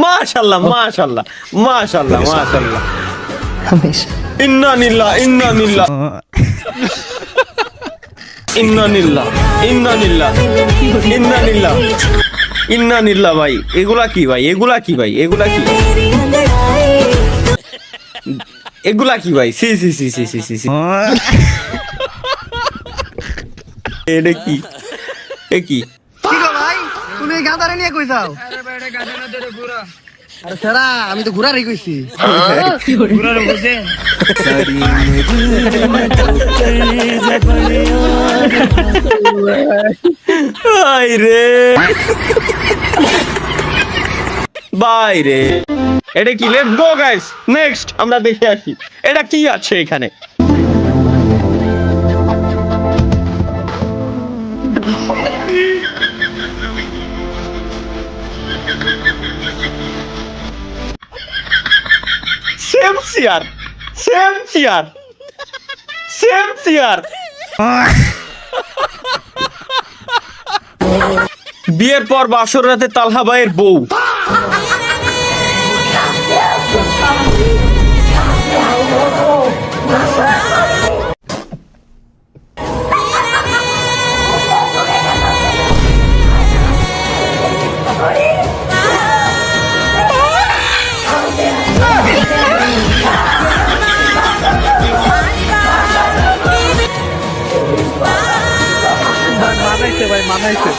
মাশাআল্লাহ মাশাআল্লাহ মাশাআল্লাহ মাশাআল্লাহ हमेशा ইন্না লিল্লাহ ইন্না লিল্লাহ ইন্না লিল্লাহ ইন্না লিল্লাহ ইন্না লিল্লাহ ইন্না লিল্লাহ ভাই এগুলা কি ভাই এগুলা কি ভাই এগুলা কি এগুলা কি ভাই সি সি সি সি সি সি সি এটা কি এ কি কি গো ভাই তুমি এই গাঁদারে নিয়ে কই যাও? আরে ভাই এটা গাধা না তোরে পুরা আরে সেরা আমি তো ঘুরারই কইছি। পুরা বুঝে ভাই রে ভাই রে এটা কি লেটস গো গাইস নেক্সট আমরা দেখে আসি এটা কি আছে এখানে same chair same chair same chair বিয়ের পর বাসর রাতে তালহা ভাইয়ের বউ মানাইছে ভাই মানাইছে।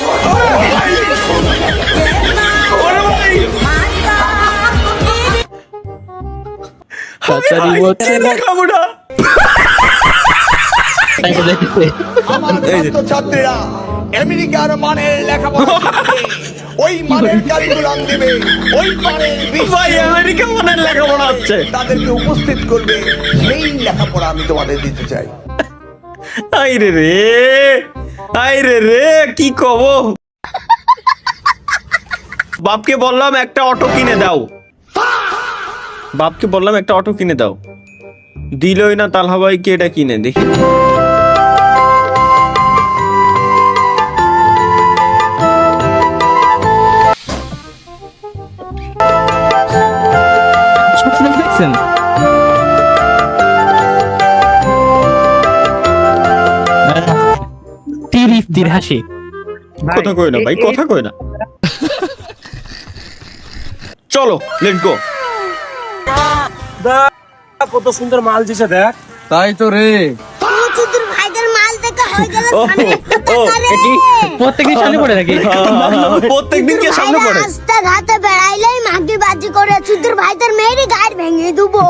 ছাত্রীরা আমেরিকার মানের লেখাপড়া শিখবে, ওই মানের কারিকুলাম দেবে, ওই মানের ভাই আমেরিকা মানের লেখাপড়া হচ্ছে তাদেরকে উপস্থিত করবে, সেই লেখাপড়া আমি তোমাদের দিতে চাই। আইরে রে আইরে রে কি কব বাপকে বললাম একটা অটো কিনে দাও বাপকে বললাম একটা অটো কিনে দাও দিলই না তালহা ভাইকে এটা কিনে দেখি দেখছেন তীর হাসি কথা কই না ভাই কথা কই না চলো লেটস গো কত সুন্দর মাল দিছে দেখ তাই তো রে চুতুর ভাইদের মাল দেখা হয়ে গেল ও, সামনে ও, এটি প্রত্যেকদিন সামনে পড়ে থাকে প্রত্যেকদিন কে সামনে পড়ে রাস্তা ঘাটে বেড়াইলেই মাগি বাজি করে চুতুর ভাইদের মেয়েরই গাড় ভেঙে দেবো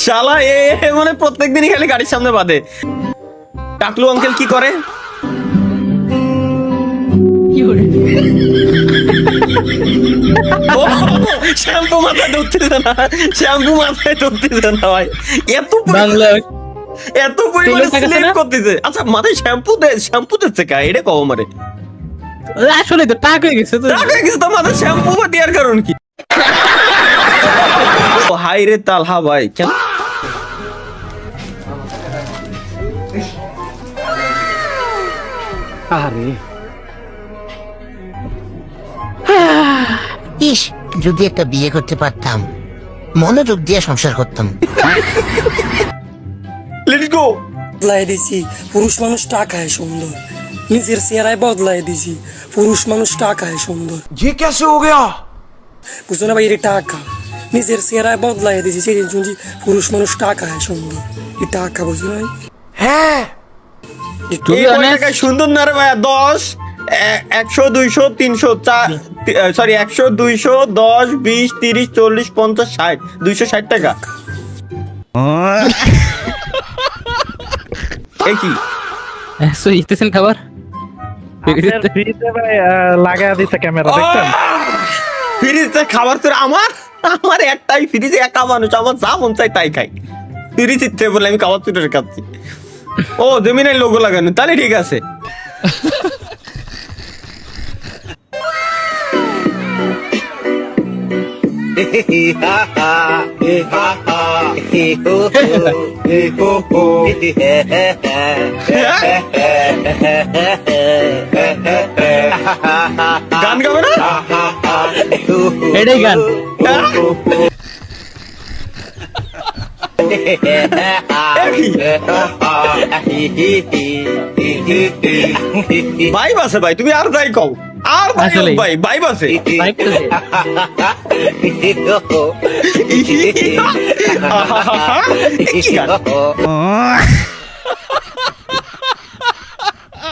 শালা এ মানে প্রত্যেকদিনই খালি গাড়ির সামনে বাঁধে টাকলু আঙ্কেল কি করে ও, শ্যাম্পু মাথায় ধরতেছে না শ্যাম্পু মাথায় ধরতেছে না ভাই এত বাংলা এত পরিমাণে তেলের টাকা স্লিপ না? করতেছে আচ্ছা মাথায় শ্যাম্পু দিচ্ছে কা এটা কও মারে আসলে তো টাক হয়ে গেছে তো টাকা কিছু তো মাথায় শ্যাম্পু বা দেওয়ার কারণ কি ও হাই রে তালহা ভাই কেন আরে ইস যদি একটা বিয়ে করতে পারতাম, মনোযোগ দিয়ে সংসার করতাম। লেটস গো বদলাই দিছি পুরুষ মানুষ টাকায় সুন্দর নিজের চেহারায় বদলাই দিছি পুরুষ মানুষ টাকায় সুন্দর ये कैसे हो गया? বুঝছো না ভাই এটা টাকা নিজের চেহারায় বদলাই দিছি সেদিন শুনছি পুরুষ মানুষ টাকায় সুন্দর এই টাকা বুঝছো না है To be এই honest, টাকায় সুন্দর না রে ভাইয়া 10 100 200 300 সরি 100 200 10 20 30 40 50 60 260 টাকা এ কি সো ইতেছেন খাবার লাগা দিছে ক্যামেরা দেখছেন? ফ্রিজে খাবার তোর আমার আমার একটাই ফ্রিজে একা মানুষ আমার যা মন চাই তাই খাই ফ্রিজ ইচ্ছে বলে আমি খাবার তুলে খাচ্ছি ও জমিনের লোগো লাগানো তাহলে ঠিক আছে গান গান গাবে না? এটাই গান। ভাই বাসে ভাই, তুমি আর যাই কও, আর যাই আসলেই। ভাই, ভাই বাসে। ভাই তো যে। কি গান?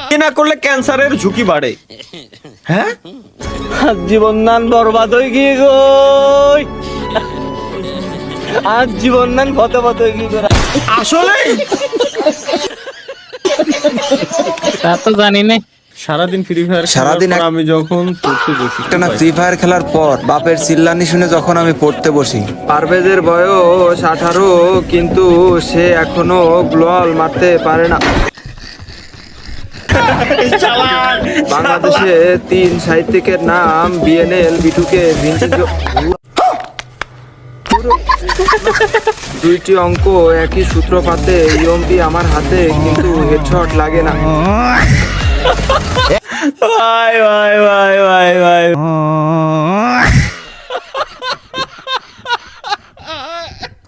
কি না করলে ক্যান্সারের ঝুঁকি বাড়ে। হ্যাঁ, জীবন নান বরবাদ হয়ে গিয়ে গো আজ জীবন নান ফতে ফতে হয়ে গিয়ে আসলে তা তো জানি না। সারাদিন ফ্রি ফায়ার সারাদিন সারাদিন আমি যখন পড়তে বসি, টানা ফ্রি ফায়ার খেলার পর বাপের চিল্লানি শুনে যখন আমি পড়তে বসি, পারভেজের বয়স 18 কিন্তু সে এখনো গ্লোয়াল মারতে পারে না। চালান, বাংলাদেশে 3 সাহিত্যিকের নাম বিএনএল, বিটুকে, ভিনসি। দুইটি অঙ্ক একই সূত্রপাতে, ইয়মটি আমার হাতে কিন্তু হেডশট লাগে না। ভাই ভাই ভাই ভাই ভাই